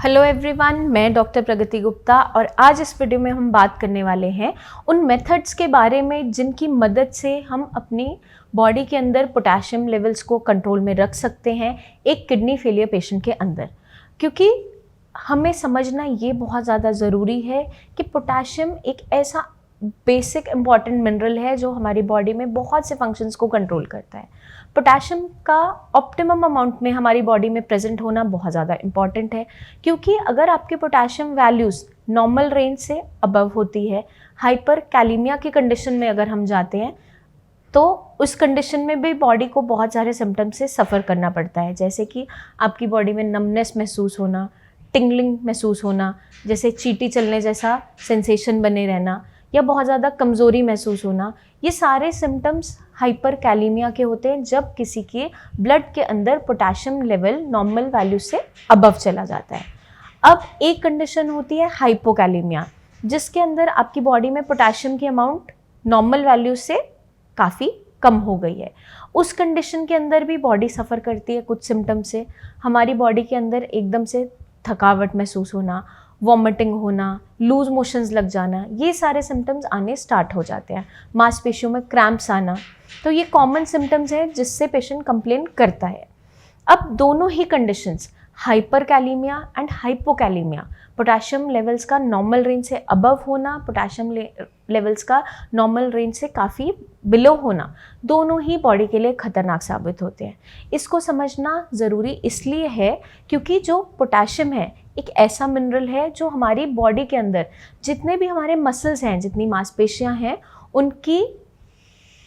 Hello everyone, मैं doctor प्रगति गुप्ता और आज इस वीडियो में हम बात करने वाले हैं उन मेथड्स के बारे में जिनकी मदद से हम अपनी बॉडी के अंदर पोटेशियम लेवल्स को कंट्रोल में रख सकते हैं एक किडनी फेलियर पेशेंट के अंदर। क्योंकि हमें समझना ये बहुत ज़्यादा ज़रूरी है कि पोटेशियम एक ऐसा बेसिक इम्पॉर्टेंट मिनरल है जो हमारी बॉडी में बहुत से फंक्शंस को कंट्रोल करता है। पोटेशियम का ऑप्टिमम अमाउंट में हमारी बॉडी में प्रेजेंट होना बहुत ज़्यादा इम्पॉर्टेंट है, क्योंकि अगर आपके पोटेशियम वैल्यूज़ नॉर्मल रेंज से अबव होती है, हाइपर कैलीमिया की कंडीशन में अगर हम जाते हैं तो उस कंडीशन में भी बॉडी को बहुत सारे सिम्टम्स से सफ़र करना पड़ता है, जैसे कि आपकी बॉडी में नमनेस महसूस होना, टिंगलिंग महसूस होना, जैसे चींटी चलने जैसा सेंसेशन बने रहना या बहुत ज़्यादा कमज़ोरी महसूस होना। ये सारे सिम्टम्स हाइपर कैलीमिया के होते हैं जब किसी के ब्लड के अंदर पोटेशियम लेवल नॉर्मल वैल्यू से अबव चला जाता है। अब एक कंडीशन होती है हाइपोकैलीमिया, जिसके अंदर आपकी बॉडी में पोटेशियम की अमाउंट नॉर्मल वैल्यू से काफ़ी कम हो गई है। उस कंडीशन के अंदर भी बॉडी सफ़र करती है कुछ सिम्टम्स से। हमारी बॉडी के अंदर एकदम से थकावट महसूस होना, वॉमिटिंग होना, लूज मोशंस लग जाना, ये सारे सिम्टम्स आने स्टार्ट हो जाते हैं। मांसपेशियों में क्रैम्प्स आना, तो ये कॉमन सिम्टम्स हैं जिससे पेशेंट कंप्लेन करता है। अब दोनों ही conditions hyperkalaemia and hypokalaemia, potassium levels का नॉर्मल रेंज से अबव होना, पोटेशियम लेवल्स का नॉर्मल रेंज से काफ़ी बिलो होना, दोनों ही बॉडी के लिए खतरनाक साबित होते हैं। इसको समझना ज़रूरी इसलिए है क्योंकि जो पोटेशियम है एक ऐसा मिनरल है जो हमारी बॉडी के अंदर जितने भी हमारे मसल्स हैं, जितनी मांसपेशियां हैं, उनकी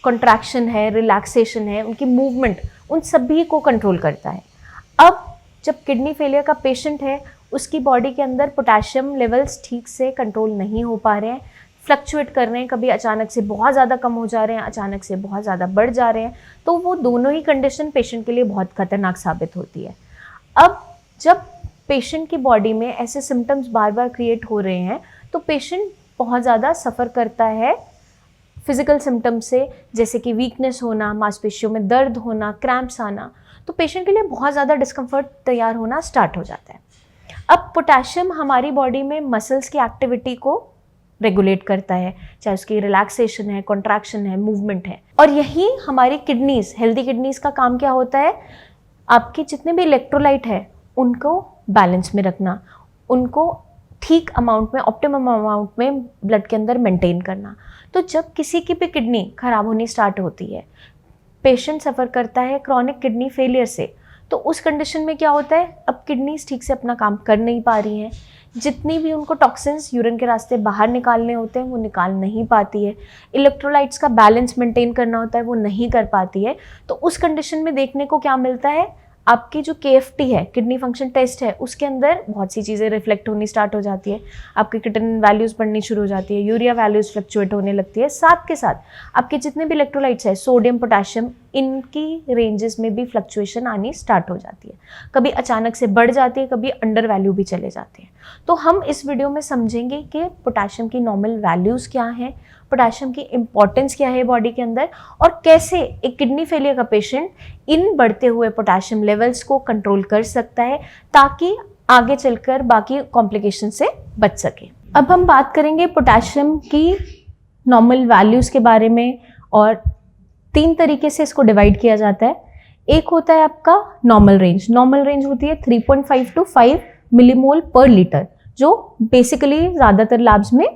कॉन्ट्रैक्शन है, रिलैक्सेशन है, उनकी मूवमेंट, उन सभी को कंट्रोल करता है। अब जब किडनी फेलियर का पेशेंट है, उसकी बॉडी के अंदर पोटेशियम लेवल्स ठीक से कंट्रोल नहीं हो पा रहे हैं, फ्लक्चुएट कर रहे हैं, कभी अचानक से बहुत ज़्यादा कम हो जा रहे हैं, अचानक से बहुत ज़्यादा बढ़ जा रहे हैं, तो वो दोनों ही कंडीशन पेशेंट के लिए बहुत खतरनाक साबित होती है। अब जब पेशेंट की बॉडी में ऐसे सिम्टम्स बार बार क्रिएट हो रहे हैं तो पेशेंट बहुत ज़्यादा सफ़र करता है फिज़िकल सिम्टम्स से, जैसे कि वीकनेस होना, मांसपेशियों में दर्द होना, क्रैम्प्स आना, तो पेशेंट के लिए बहुत ज़्यादा डिस्कम्फर्ट तैयार होना स्टार्ट हो जाता है। अब पोटेशियम हमारी बॉडी में मसल्स की एक्टिविटी को रेगुलेट करता है, चाहे उसकी रिलैक्सेशन है, कॉन्ट्रैक्शन है, मूवमेंट है। और यही हमारी किडनीज़, हेल्दी किडनीज़ का काम क्या होता है, आपके जितने भी इलेक्ट्रोलाइट है उनको बैलेंस में रखना, उनको ठीक अमाउंट में, ऑप्टिमम अमाउंट में ब्लड के अंदर मेंटेन करना। तो जब किसी की भी किडनी खराब होनी स्टार्ट होती है, पेशेंट सफ़र करता है क्रॉनिक किडनी फेलियर से, तो उस कंडीशन में क्या होता है, अब किडनीज ठीक से अपना काम कर नहीं पा रही हैं, जितनी भी उनको टॉक्सिन्स यूरिन के रास्ते बाहर निकालने होते हैं वो निकाल नहीं पाती है, इलेक्ट्रोलाइट्स का बैलेंस मेंटेन करना होता है वो नहीं कर पाती है। तो उस कंडीशन में देखने को क्या मिलता है, आपकी जो KFT है, किडनी फंक्शन टेस्ट है, उसके अंदर बहुत सी चीज़ें रिफ्लेक्ट होनी स्टार्ट हो जाती है। आपकी क्रिएटिनिन वैल्यूज़ बढ़नी शुरू हो जाती है, यूरिया वैल्यूज़ फ्लक्चुएट होने लगती है, साथ के साथ आपके जितने भी इलेक्ट्रोलाइट्स है, सोडियम, पोटेशियम, इनकी रेंजेस में भी फ्लक्चुएशन आनी स्टार्ट हो जाती है। कभी अचानक से बढ़ जाती है, कभी अंडर वैल्यू भी चले जाते हैं। तो हम इस वीडियो में समझेंगे कि पोटेशियम की नॉर्मल वैल्यूज़ क्या हैं, पोटेशियम की इम्पॉर्टेंस क्या है बॉडी के अंदर, और कैसे एक किडनी फेलियर का पेशेंट इन बढ़ते हुए पोटेशियम लेवल्स को कंट्रोल कर सकता है ताकि आगे चलकर बाकी कॉम्प्लिकेशन से बच सके। अब हम बात करेंगे पोटेशियम की नॉर्मल वैल्यूज़ के बारे में, और 3 तरीके से इसको डिवाइड किया जाता है। एक होता है आपका नॉर्मल रेंज। नॉर्मल रेंज होती है 3.5 to 5 मिलीमोल पर लीटर, जो बेसिकली ज़्यादातर लैब्स में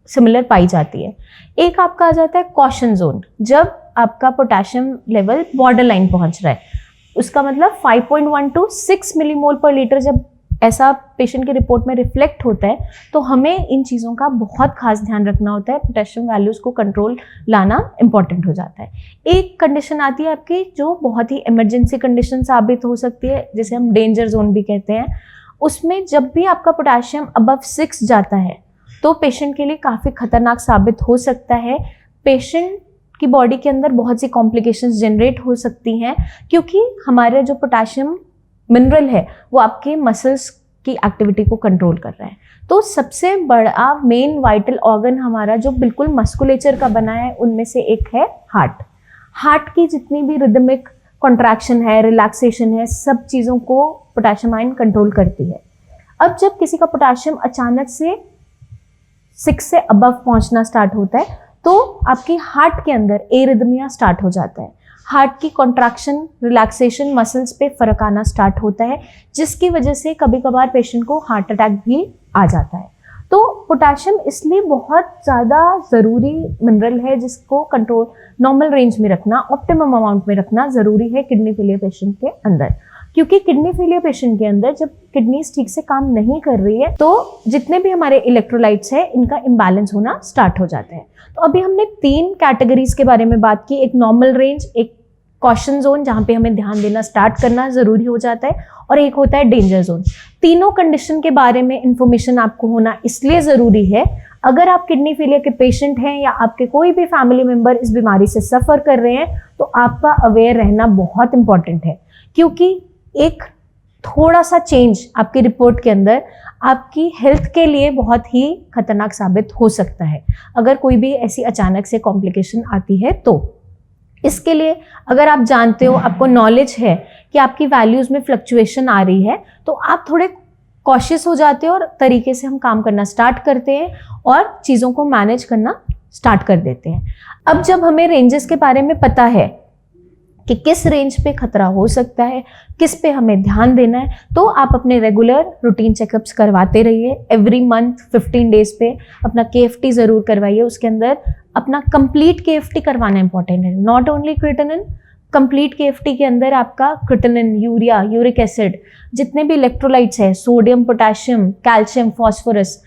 सिमिलर पाई जाती है। एक आपका आ जाता है कॉशन जोन, जब आपका पोटेशियम लेवल बॉर्डर लाइन पहुंच रहा है, उसका मतलब 5.1 to 6 मिलीमोल पर लीटर जब ऐसा पेशेंट की रिपोर्ट में रिफ्लेक्ट होता है तो हमें इन चीज़ों का बहुत खास ध्यान रखना होता है। पोटेशियम वैल्यूज़ को कंट्रोल लाना इंपॉर्टेंट हो जाता है। एक कंडीशन आती है आपकी जो बहुत ही इमरजेंसी कंडीशन साबित हो सकती है, जिसे हम डेंजर जोन भी कहते हैं। उसमें जब भी आपका पोटेशियम अबव 6 जाता है तो पेशेंट के लिए काफ़ी खतरनाक साबित हो सकता है। पेशेंट की बॉडी के अंदर बहुत सी कॉम्प्लिकेशंस जनरेट हो सकती हैं, क्योंकि हमारा जो पोटेशियम मिनरल है वो आपके मसल्स की एक्टिविटी को कंट्रोल कर रहा है। तो सबसे बड़ा मेन वाइटल ऑर्गन हमारा जो बिल्कुल मस्कुलेचर का बना है उनमें से एक है हार्ट। हार्ट की जितनी भी रिदमिक कॉन्ट्रैक्शन है, रिलैक्सेशन है, सब चीज़ों को पोटेशियम आयन कंट्रोल करती है। अब जब किसी का पोटाशियम अचानक से 6 से अबव पहुंचना स्टार्ट होता है तो आपकी हार्ट के अंदर एरिदमिया स्टार्ट हो जाता है, हार्ट की कॉन्ट्रैक्शन रिलैक्सेशन मसल्स पे फर्क आना स्टार्ट होता है, जिसकी वजह से कभी कभार पेशेंट को हार्ट अटैक भी आ जाता है। तो पोटाशियम इसलिए बहुत ज़्यादा ज़रूरी मिनरल है जिसको कंट्रोल नॉर्मल रेंज में रखना, ऑप्टिमम अमाउंट में रखना ज़रूरी है किडनी फेलियर पेशेंट के अंदर। क्योंकि किडनी फेलियर पेशेंट के अंदर जब किडनीज ठीक से काम नहीं कर रही है तो जितने भी हमारे इलेक्ट्रोलाइट्स है इनका इम्बैलेंस होना स्टार्ट हो जाता है। तो अभी हमने 3 कैटेगरीज के बारे में बात की, एक नॉर्मल रेंज, एक कॉशन जोन जहाँ पे हमें ध्यान देना स्टार्ट करना ज़रूरी हो जाता है, और एक होता है डेंजर जोन। तीनों कंडीशन के बारे में इंफॉर्मेशन आपको होना इसलिए ज़रूरी है, अगर आप किडनी फेलियर के पेशेंट हैं या आपके कोई भी फैमिली मेम्बर इस बीमारी से सफ़र कर रहे हैं तो आपका अवेयर रहना बहुत इंपॉर्टेंट है। क्योंकि एक थोड़ा सा चेंज आपकी रिपोर्ट के अंदर आपकी हेल्थ के लिए बहुत ही खतरनाक साबित हो सकता है, अगर कोई भी ऐसी अचानक से कॉम्प्लिकेशन आती है तो। इसके लिए अगर आप जानते हो, आपको नॉलेज है कि आपकी वैल्यूज़ में फ्लक्चुएशन आ रही है, तो आप थोड़े कॉशियस हो जाते हो और तरीके से हम काम करना स्टार्ट करते हैं और चीज़ों को मैनेज करना स्टार्ट कर देते हैं। अब जब हमें रेंजेस के बारे में पता है कि किस रेंज पे खतरा हो सकता है, किस पे हमें ध्यान देना है, तो आप अपने रेगुलर रूटीन चेकअप्स करवाते रहिए। एवरी मंथ 15 डेज पे अपना KFT ज़रूर करवाइए। उसके अंदर अपना कंप्लीट KFT करवाना इंपॉर्टेंट है, not only creatinine. Complete KFT के अंदर आपका क्रिएटिनिन, यूरिया, यूरिक एसिड, जितने भी इलेक्ट्रोलाइट्स हैं, sodium, potassium, calcium, phosphorus,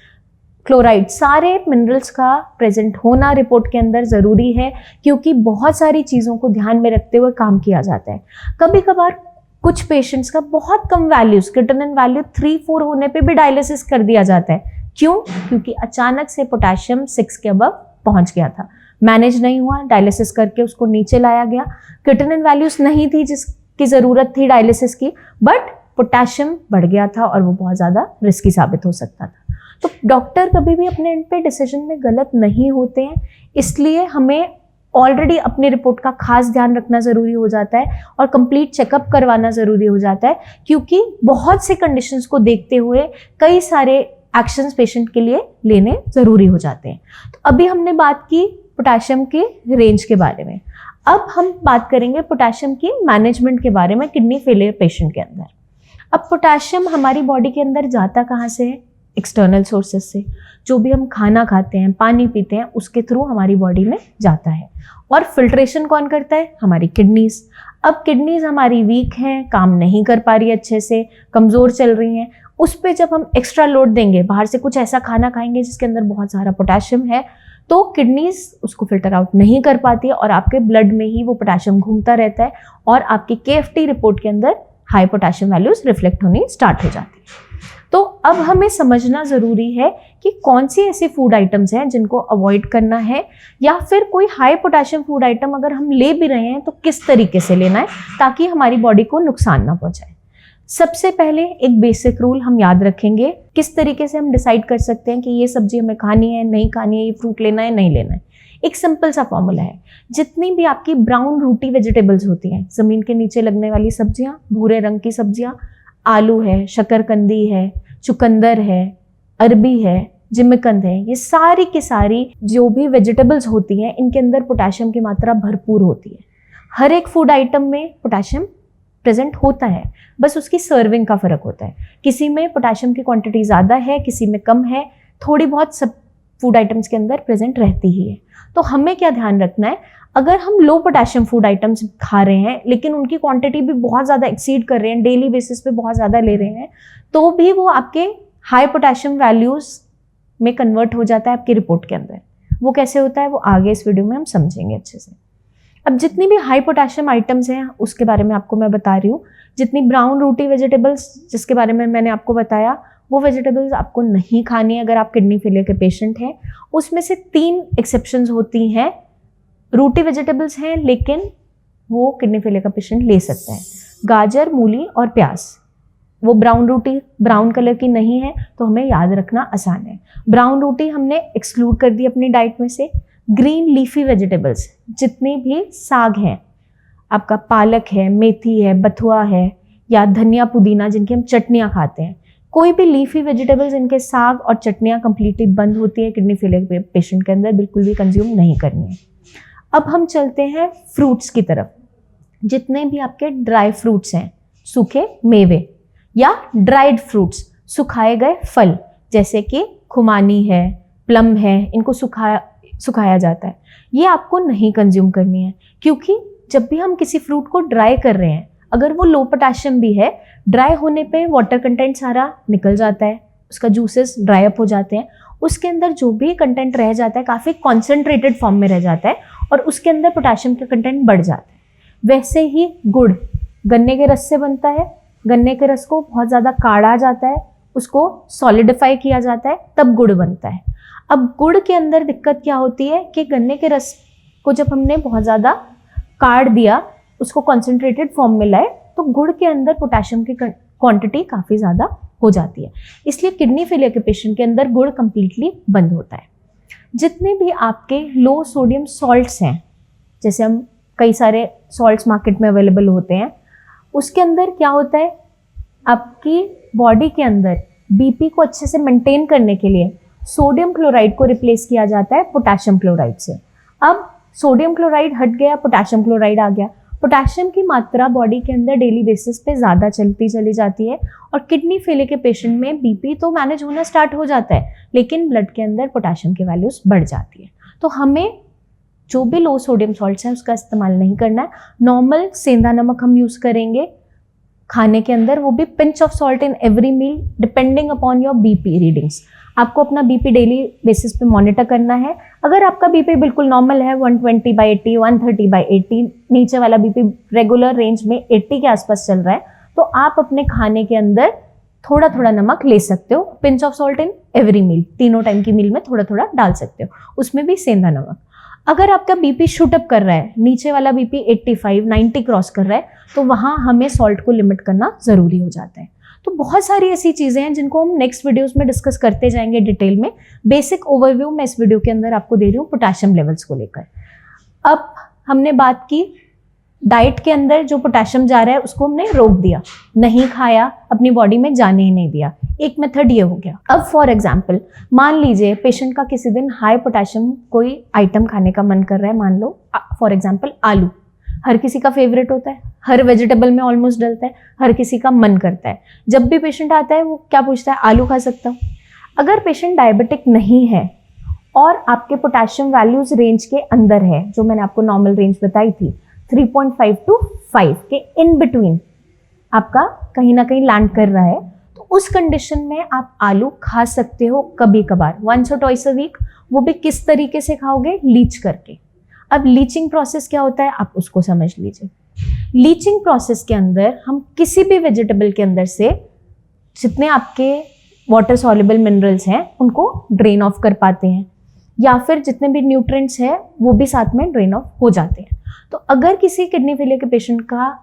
chloride, सारे मिनरल्स का प्रेजेंट होना रिपोर्ट के अंदर ज़रूरी है, क्योंकि बहुत सारी चीज़ों को ध्यान में रखते हुए काम किया जाता है। कभी कभार कुछ पेशेंट्स का बहुत कम वैल्यूज, क्रिएटिनिन वैल्यू 3-4 होने पे भी डायलिसिस कर दिया जाता है। क्यों? क्योंकि अचानक से पोटाशियम 6 के अबव पहुंच गया था, मैनेज नहीं हुआ, डायलिसिस करके उसको नीचे लाया गया। क्रिएटिनिन वैल्यूज नहीं थी जिसकी ज़रूरत थी डायलिसिस की, बट पोटाशियम बढ़ गया था और वो बहुत ज़्यादा रिस्की साबित हो सकता था। तो डॉक्टर कभी भी अपने एंड पे डिसीजन में गलत नहीं होते हैं, इसलिए हमें ऑलरेडी अपनी रिपोर्ट का खास ध्यान रखना ज़रूरी हो जाता है और कंप्लीट चेकअप करवाना ज़रूरी हो जाता है, क्योंकि बहुत से कंडीशंस को देखते हुए कई सारे एक्शंस पेशेंट के लिए लेने ज़रूरी हो जाते हैं। तो अभी हमने बात की पोटाशियम के रेंज के बारे में, अब हम बात करेंगे पोटाशियम की मैनेजमेंट के बारे में किडनी फेलियर पेशेंट के अंदर। अब पोटाशियम हमारी बॉडी के अंदर जाता कहाँ से है? एक्सटर्नल सोर्सेज से। जो भी हम खाना खाते हैं, पानी पीते हैं, उसके थ्रू हमारी बॉडी में जाता है। और फिल्ट्रेशन कौन करता है? हमारी किडनीज। अब किडनीज हमारी वीक हैं, काम नहीं कर पा रही अच्छे से, कमज़ोर चल रही हैं, उस पर जब हम एक्स्ट्रा लोड देंगे, बाहर से कुछ ऐसा खाना खाएंगे जिसके अंदर बहुत सारा पोटाशियम है, तो किडनीज उसको फिल्टर आउट नहीं कर पाती है और आपके ब्लड में ही वो पोटाशियम घूमता रहता है और आपकी KFT रिपोर्ट के अंदर हाई पोटाशियम वैल्यूज रिफ्लेक्ट होनी स्टार्ट हो जाती है। तो अब हमें समझना ज़रूरी है कि कौन सी ऐसी फूड आइटम्स हैं जिनको अवॉइड करना है, या फिर कोई हाई पोटाशियम फूड आइटम अगर हम ले भी रहे हैं तो किस तरीके से लेना है ताकि हमारी बॉडी को नुकसान ना पहुंचाए। सबसे पहले एक बेसिक रूल हम याद रखेंगे, किस तरीके से हम डिसाइड कर सकते हैं कि ये सब्जी हमें खानी है, नहीं खानी है, ये फ्रूट लेना है, नहीं लेना है। एक सिंपल सा फॉर्मूला है, जितनी भी आपकी ब्राउन रूटी वेजिटेबल्स होती हैं, ज़मीन के नीचे लगने वाली सब्जियां, भूरे रंग की सब्जियां, आलू है, शकरकंदी है, चुकंदर है, अरबी है, जिमिकंद है, ये सारी की सारी जो भी वेजिटेबल्स होती हैं इनके अंदर पोटाशियम की मात्रा भरपूर होती है। हर एक फूड आइटम में पोटाशियम प्रेजेंट होता है, बस उसकी सर्विंग का फ़र्क होता है। किसी में पोटाशियम की क्वांटिटी ज़्यादा है, किसी में कम है, थोड़ी बहुत सब फूड आइटम्स के अंदर प्रेजेंट रहती ही है। तो हमें क्या ध्यान रखना है, अगर हम लो पोटाशियम फूड आइटम्स खा रहे हैं लेकिन उनकी क्वांटिटी भी बहुत ज़्यादा एक्सीड कर रहे हैं, डेली बेसिस पे बहुत ज़्यादा ले रहे हैं, तो भी वो आपके हाई पोटाशियम वैल्यूज़ में कन्वर्ट हो जाता है आपकी रिपोर्ट के अंदर। वो कैसे होता है वो आगे इस वीडियो में हम समझेंगे अच्छे से। अब जितनी भी हाई पोटाशियम आइटम्स हैं उसके बारे में आपको मैं बता रही हूँ। जितनी ब्राउन रूटी वेजिटेबल्स जिसके बारे में मैंने आपको बताया, वो वेजिटेबल्स आपको नहीं खानी है अगर आप किडनी फेलियर के पेशेंट हैं। उसमें से 3 एक्सेप्शंस होती हैं। रूटी वेजिटेबल्स हैं लेकिन वो किडनी फेलियर का पेशेंट ले सकता है, गाजर, मूली और प्याज। वो ब्राउन रोटी ब्राउन कलर की नहीं है तो हमें याद रखना आसान है। ब्राउन रोटी हमने एक्सक्लूड कर दी अपनी डाइट में से। ग्रीन लीफी वेजिटेबल्स जितनी भी साग हैं, आपका पालक है, मेथी है, बथुआ है या धनिया पुदीना जिनकी हम चटनियाँ खाते हैं, कोई भी लीफी वेजिटेबल्स, इनके साग और चटनियाँ कंप्लीटली बंद होती है किडनी फेलियर पेशेंट के अंदर, बिल्कुल भी कंज्यूम नहीं करनी है। अब हम चलते हैं फ्रूट्स की तरफ। जितने भी आपके ड्राई फ्रूट्स हैं, सूखे मेवे या ड्राइड फ्रूट्स, सुखाए गए फल, जैसे कि खुमानी है, प्लम है, इनको सुखाया जाता है, ये आपको नहीं कंज्यूम करनी है। क्योंकि जब भी हम किसी फ्रूट को ड्राई कर रहे हैं, अगर वो लो पोटेशियम भी है, ड्राई होने पे वाटर कंटेंट सारा निकल जाता है, उसका जूसेस ड्राई अप हो जाते हैं, उसके अंदर जो भी कंटेंट रह जाता है काफ़ी कॉन्सेंट्रेटेड फॉर्म में रह जाता है और उसके अंदर पोटेशियम का कंटेंट बढ़ जाता है। वैसे ही गुड़ गन्ने के रस से बनता है, गन्ने के रस को बहुत ज़्यादा काढ़ा जाता है, उसको सॉलिडिफाई किया जाता है, तब गुड़ बनता है। अब गुड़ के अंदर दिक्कत क्या होती है कि गन्ने के रस को जब हमने बहुत ज़्यादा काढ़ दिया, उसको कॉन्सेंट्रेटेड फॉर्म में लाए, तो गुड़ के अंदर पोटेशियम की क्वांटिटी काफ़ी ज़्यादा हो जाती है, इसलिए किडनी फेलियर के पेशेंट के अंदर गुड़ कंप्लीटली बंद होता है। जितने भी आपके लो सोडियम सॉल्ट्स हैं, जैसे हम कई सारे सॉल्ट्स मार्केट में अवेलेबल होते हैं, उसके अंदर क्या होता है, आपकी बॉडी के अंदर बीपी को अच्छे से मेंटेन करने के लिए सोडियम क्लोराइड को रिप्लेस किया जाता है पोटेशियम क्लोराइड से। अब सोडियम क्लोराइड हट गया, पोटेशियम क्लोराइड आ गया। पोटेशियम की मात्रा बॉडी के अंदर डेली बेसिस पे ज़्यादा चलती चली जाती है और किडनी फेलियर के पेशेंट में बीपी तो मैनेज होना स्टार्ट हो जाता है, लेकिन ब्लड के अंदर पोटेशियम की वैल्यूज़ बढ़ जाती है। तो हमें जो भी लो सोडियम सॉल्ट्स हैं उसका इस्तेमाल नहीं करना है। नॉर्मल सेंधा नमक हम यूज़ करेंगे खाने के अंदर, वो भी pinch of salt in every meal depending upon your BP readings. आपको अपना बीपी डेली बेसिस पे मॉनिटर करना है। अगर आपका बीपी बिल्कुल नॉर्मल है, 120/80, 130/80, नीचे वाला बीपी रेगुलर रेंज में 80 के आसपास चल रहा है, तो आप अपने खाने के अंदर थोड़ा थोड़ा नमक ले सकते हो, pinch of salt in every meal, तीनों टाइम की मील में थोड़ा थोड़ा डाल सकते हो, उसमें भी सेंधा नमक। अगर आपका बीपी शूट अप कर रहा है, नीचे वाला बीपी 85, 90 क्रॉस कर रहा है, तो वहाँ हमें सॉल्ट को लिमिट करना ज़रूरी हो जाता है। तो बहुत सारी ऐसी चीज़ें हैं जिनको हम नेक्स्ट वीडियोस में डिस्कस करते जाएंगे डिटेल में। बेसिक ओवरव्यू मैं इस वीडियो के अंदर आपको दे रही हूँ पोटेशियम लेवल्स को लेकर। अब हमने बात की डाइट के अंदर जो पोटेशियम जा रहा है उसको हमने रोक दिया, नहीं खाया, अपनी बॉडी में जाने ही नहीं दिया। एक मेथड ये हो गया। अब फॉर एग्जाम्पल मान लीजिए पेशेंट का किसी दिन हाई पोटेशियम कोई आइटम खाने का मन कर रहा है, मान लो फॉर एग्जाम्पल आलू, हर किसी का फेवरेट होता है, हर वेजिटेबल में ऑलमोस्ट डलता है, हर किसी का मन करता है। जब भी पेशेंट आता है वो क्या पूछता है, आलू खा सकता हूँ? अगर पेशेंट डायबिटिक नहीं है और आपके पोटेशियम वैल्यूज रेंज के अंदर है, जो मैंने आपको नॉर्मल रेंज बताई थी 3.5 to 5 के इन बिटवीन आपका कहीं ना कहीं लैंड कर रहा है, तो उस कंडीशन में आप आलू खा सकते हो कभी कभार, once or twice a week. वो भी किस तरीके से खाओगे, लीच करके। अब लीचिंग प्रोसेस क्या होता है आप उसको समझ लीजिए। लीचिंग प्रोसेस के अंदर हम किसी भी वेजिटेबल के अंदर से जितने आपके वाटर सॉल्युबल मिनरल्स हैं उनको ड्रेन ऑफ कर पाते हैं, या फिर जितने भी न्यूट्रिएंट्स हैं वो भी साथ में ड्रेन ऑफ हो जाते हैं। तो अगर किसी किडनी फेलियर के पेशेंट का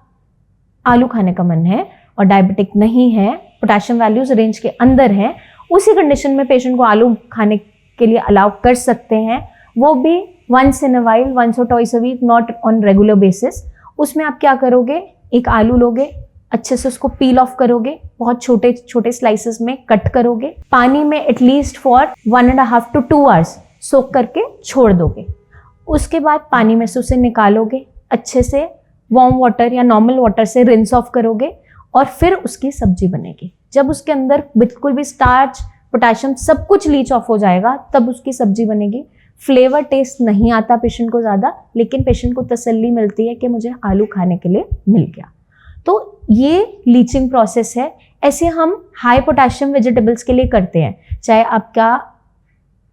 आलू खाने का मन है और डायबिटिक नहीं है, पोटेशियम वैल्यूज रेंज के अंदर है, उसी कंडीशन में पेशेंट को आलू खाने के लिए अलाउ कर सकते हैं, वो भी once in a while, once or twice a week, not on regular basis. उसमें आप क्या करोगे, एक आलू लोगे, अच्छे से उसको पील ऑफ करोगे, बहुत छोटे छोटे स्लाइसेस में कट करोगे, पानी में एटलीस्ट फॉर 1.5 to 2 आवर्स सोक करके छोड़ दोगे। उसके बाद पानी में से उसे निकालोगे, अच्छे से वार्म वाटर या नॉर्मल वाटर से रिंस ऑफ करोगे और फिर उसकी सब्जी बनेगी। जब उसके अंदर बिल्कुल भी स्टार्च, पोटेशियम सब कुछ लीच ऑफ हो जाएगा, तब उसकी सब्जी बनेगी। फ्लेवर टेस्ट नहीं आता पेशेंट को ज़्यादा, लेकिन पेशेंट को तसल्ली मिलती है कि मुझे आलू खाने के लिए मिल गया। तो ये लीचिंग प्रोसेस है। ऐसे हम हाई पोटेशियम वेजिटेबल्स के लिए करते हैं, चाहे आपका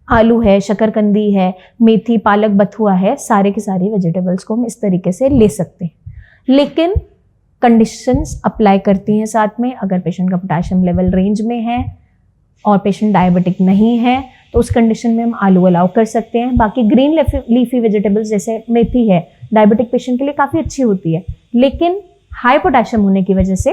आलू है, शकरकंदी है, मेथी, पालक, बथुआ है, सारे के सारे वेजिटेबल्स को हम इस तरीके से ले सकते हैं। लेकिन कंडीशंस अप्लाई करती हैं साथ में। अगर पेशेंट का पोटेशियम लेवल रेंज में है और पेशेंट डायबिटिक नहीं है तो उस कंडीशन में हम आलू अलाउ कर सकते हैं। बाकी ग्रीन लीफी वेजिटेबल्स जैसे मेथी है, डायबिटिक पेशेंट के लिए काफ़ी अच्छी होती है, लेकिन हाई पोटेशियम होने की वजह से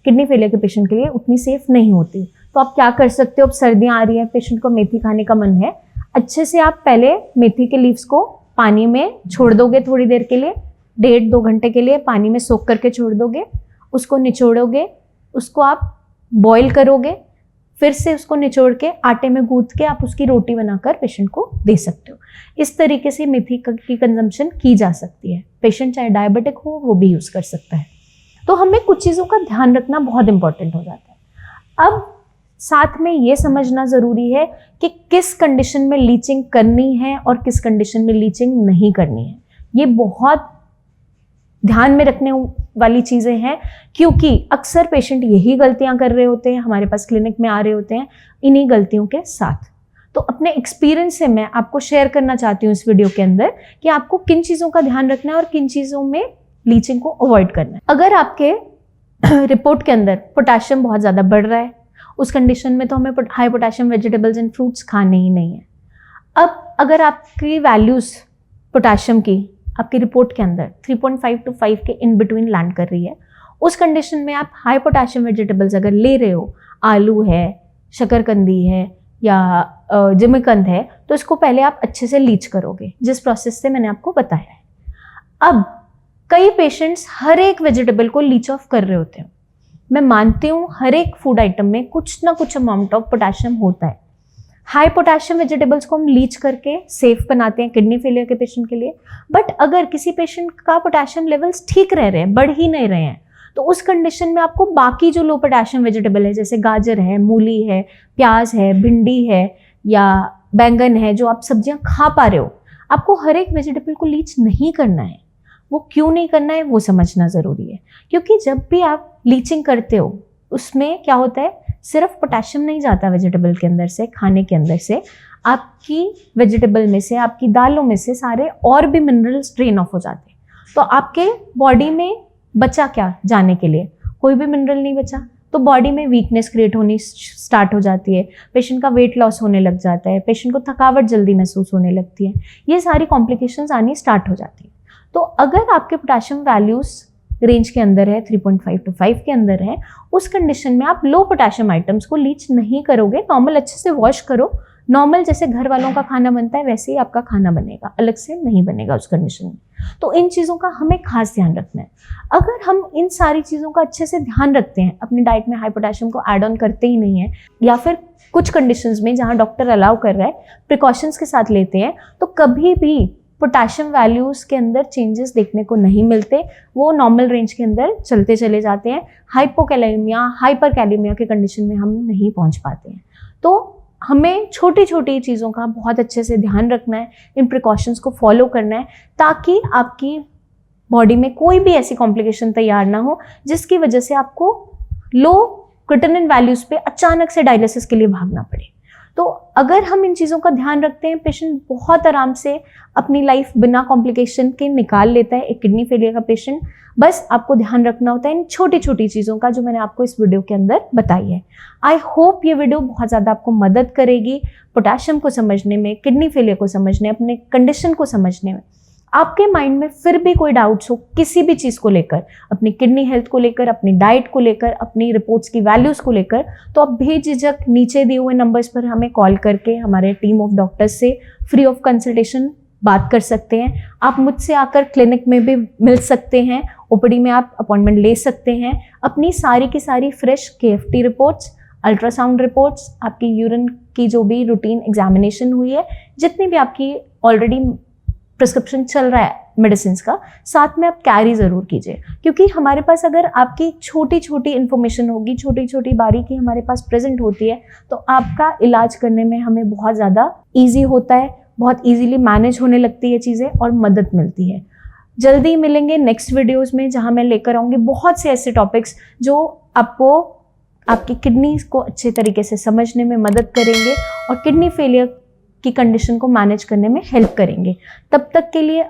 किडनी फेलियर के पेशेंट के लिए उतनी सेफ नहीं होती। तो आप क्या कर सकते हो, अब सर्दियाँ आ रही हैं, पेशेंट को मेथी खाने का मन है, अच्छे से आप पहले मेथी के लीव्स को पानी में छोड़ दोगे थोड़ी देर के लिए, 1.5-2 घंटे के लिए पानी में सोख करके छोड़ दोगे, उसको निचोड़ोगे, उसको आप बॉईल करोगे। फिर से उसको निचोड़ के आटे में गूंथ के आप उसकी रोटी बनाकर पेशेंट को दे सकते हो। इस तरीके से मेथी की कंजम्पशन की जा सकती है। पेशेंट चाहे डायबिटिक हो वो भी यूज़ कर सकता है। तो हमें कुछ चीज़ों का ध्यान रखना बहुत इंपॉर्टेंट हो जाता है। अब साथ में ये समझना ज़रूरी है कि किस कंडीशन में लीचिंग करनी है और किस कंडीशन में लीचिंग नहीं करनी है। ये बहुत ध्यान में रखने वाली चीज़ें हैं, क्योंकि अक्सर पेशेंट यही गलतियां कर रहे होते हैं, हमारे पास क्लिनिक में आ रहे होते हैं इन्हीं गलतियों के साथ। तो अपने एक्सपीरियंस से मैं आपको शेयर करना चाहती हूँ इस वीडियो के अंदर कि आपको किन चीज़ों का ध्यान रखना है और किन चीज़ों में लीचिंग को अवॉइड करना है। अगर आपके रिपोर्ट के अंदर पोटाशियम बहुत ज़्यादा बढ़ रहा है, उस कंडीशन में तो हमें high potassium vegetables and fruits खाने ही नहीं है। अब अगर आपकी वैल्यूज़ पोटाशियम की आपकी रिपोर्ट के अंदर 3.5 to 5 के इन बिटवीन लैंड कर रही है, उस कंडीशन में आप हाई पोटाशियम वेजिटेबल्स अगर ले रहे हो, आलू है, शकरकंदी है या जिमीकंद है, तो इसको पहले आप अच्छे से लीच करोगे, जिस प्रोसेस से मैंने आपको बताया है। अब कई पेशेंट्स हर एक वेजिटेबल को लीच ऑफ कर रहे होते हैं। मैं मानती हूँ हर एक फूड आइटम में कुछ ना कुछ अमाउंट ऑफ पोटाशियम होता है। हाई पोटाशियम वेजिटेबल्स को हम लीच करके सेफ बनाते हैं किडनी फेलियर के पेशेंट के लिए। बट अगर किसी पेशेंट का पोटाशियम लेवल्स ठीक रह रहे हैं, बढ़ ही नहीं रहे हैं, तो उस कंडीशन में आपको बाकी जो लो पोटाशियम वेजिटेबल है, जैसे गाजर है, मूली है, प्याज है, भिंडी है या बैंगन है, जो आप सब्जियां खा पा रहे हो, आपको हर एक वेजिटेबल को लीच नहीं करना है। वो क्यों नहीं करना है वो समझना ज़रूरी है, क्योंकि जब भी आप लीचिंग करते हो उसमें क्या होता है, सिर्फ पोटाशियम नहीं जाता वेजिटेबल के अंदर से, खाने के अंदर से, आपकी वेजिटेबल में से, आपकी दालों में से सारे और भी मिनरल्स ड्रेन ऑफ हो जाते हैं। तो आपके बॉडी में बचा क्या जाने के लिए? कोई भी मिनरल नहीं बचा, तो बॉडी में वीकनेस क्रिएट होनी स्टार्ट हो जाती है, पेशेंट का वेट लॉस होने लग जाता है, पेशेंट को थकावट जल्दी महसूस होने लगती है, ये सारी कॉम्प्लिकेशंस आनी स्टार्ट हो जाती है। तो अगर आपके पोटाशियम वैल्यूज़ रेंज के अंदर है, 3.5 to 5 के अंदर है, उस कंडीशन में आप लो पोटाशियम आइटम्स को लीच नहीं करोगे। नॉर्मल अच्छे से वॉश करो, नॉर्मल जैसे घर वालों का खाना बनता है वैसे ही आपका खाना बनेगा, अलग से नहीं बनेगा उस कंडीशन में। तो इन चीज़ों का हमें खास ध्यान रखना है। अगर हम इन सारी चीज़ों का अच्छे से ध्यान रखते हैं, अपनी डाइट में हाई पोटाशियम को ऐड ऑन करते ही नहीं है, या फिर कुछ कंडीशंस में जहाँ डॉक्टर अलाउ कर रहा है प्रिकॉशंस के साथ लेते हैं, तो कभी भी पोटाशियम वैल्यूज़ के अंदर चेंजेस देखने को नहीं मिलते, वो नॉर्मल रेंज के अंदर चलते चले जाते हैं। हाइपोकैलेमिया, हाइपरकैलेमिया के कंडीशन में हम नहीं पहुंच पाते हैं। तो हमें छोटी छोटी चीज़ों का बहुत अच्छे से ध्यान रखना है, इन प्रिकॉशंस को फॉलो करना है, ताकि आपकी बॉडी में कोई भी ऐसी कॉम्प्लिकेशन तैयार ना हो जिसकी वजह से आपको लो क्रिएटिनिन वैल्यूज़ पे अचानक से डायलिसिस के लिए भागना पड़े। तो अगर हम इन चीज़ों का ध्यान रखते हैं, पेशेंट बहुत आराम से अपनी लाइफ बिना कॉम्प्लिकेशन के निकाल लेता है, एक किडनी फेलियर का पेशेंट। बस आपको ध्यान रखना होता है इन छोटी छोटी चीज़ों का, जो मैंने आपको इस वीडियो के अंदर बताई है। आई होप ये वीडियो बहुत ज़्यादा आपको मदद करेगी पोटाशियम को समझने में, किडनी फेलियर को समझने, अपने कंडीशन को समझने में। आपके माइंड में फिर भी कोई डाउट्स हो किसी भी चीज़ को लेकर, अपनी किडनी हेल्थ को लेकर, अपनी डाइट को लेकर, अपनी रिपोर्ट्स की वैल्यूज़ को लेकर, तो आप बेझिझक नीचे दिए हुए नंबर्स पर हमें कॉल करके हमारे टीम ऑफ डॉक्टर्स से फ्री ऑफ कंसल्टेशन बात कर सकते हैं। आप मुझसे आकर क्लिनिक में भी मिल सकते हैं, ओपीडी में आप अपॉइंटमेंट ले सकते हैं। अपनी सारी की सारी fresh KFT reports, ultrasound reports, आपकी यूरिन की जो भी रूटीन एग्जामिनेशन हुई है, जितनी भी आपकी ऑलरेडी प्रिस्क्रिप्शन चल रहा है मेडिसिन का, साथ में आप कैरी ज़रूर कीजिए, क्योंकि हमारे पास अगर आपकी छोटी छोटी इन्फॉर्मेशन होगी, छोटी छोटी बारीकी हमारे पास प्रेजेंट होती है, तो आपका इलाज करने में हमें बहुत ज़्यादा ईजी होता है, बहुत ईजीली मैनेज होने लगती है चीज़ें और मदद मिलती है। जल्दी मिलेंगे नेक्स्ट वीडियोस में, जहाँ मैं लेकर आऊँगी बहुत से ऐसे टॉपिक्स जो आपको आपकी किडनी को अच्छे तरीके से समझने में मदद करेंगे और किडनी फेलियर की कंडीशन को मैनेज करने में हेल्प करेंगे। तब तक के लिए